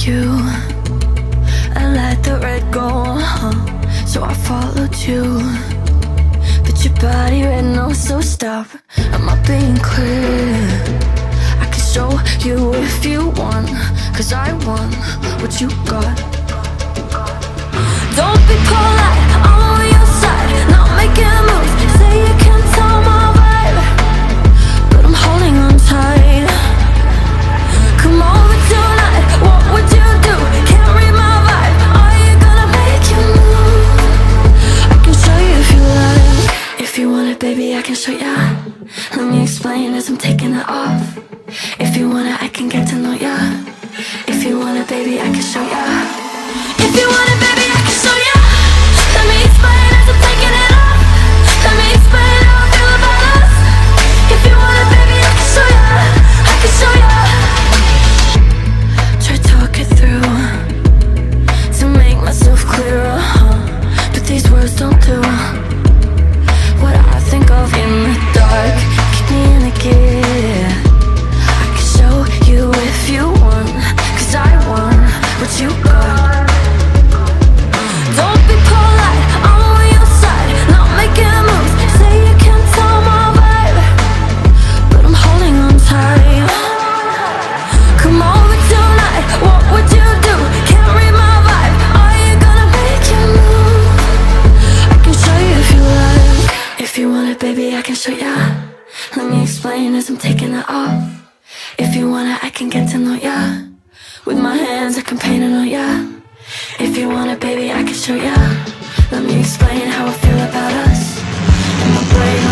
you. I let the red go, so I followed you. But your body red, no, so stop. I'm not being clear. I can show you if you want, 'cause I want what you got. Don't be polite, I'm on your side, not making moves. Say you can tell my vibe, but I'm holding on tight. Come over tonight, what would you do? Can't read my vibe, are you gonna make you move? I can show you if you like. If you want it, baby, I can show ya. Let me explain as I'm taking it off. If you want it, I can get to know ya. If you want it, baby, I can show ya. If you want it, baby, I can show ya. Let me explain as I'm taking it off. Let me explain how I feel about us. If you want it, baby, I can show ya. I can show ya. Try talk it through to make myself clearer, but these words don't do what I think of in the dark. Keep me in the gear. I can show you if you want, 'cause I want what you got. Don't be polite, I'm on your side, not making moves. Say you can tell my vibe, but I'm holding on tight. Come over tonight, what would you do? Can't read my vibe, are you gonna make you move? I can show you if you like. If you want it, baby, I can show ya. Let me explain as I'm taking it off. If you want it, I can get to know ya. With my hands, I can paint it on ya. If you want it, baby, I can show ya. Let me explain how I feel about us. And my brain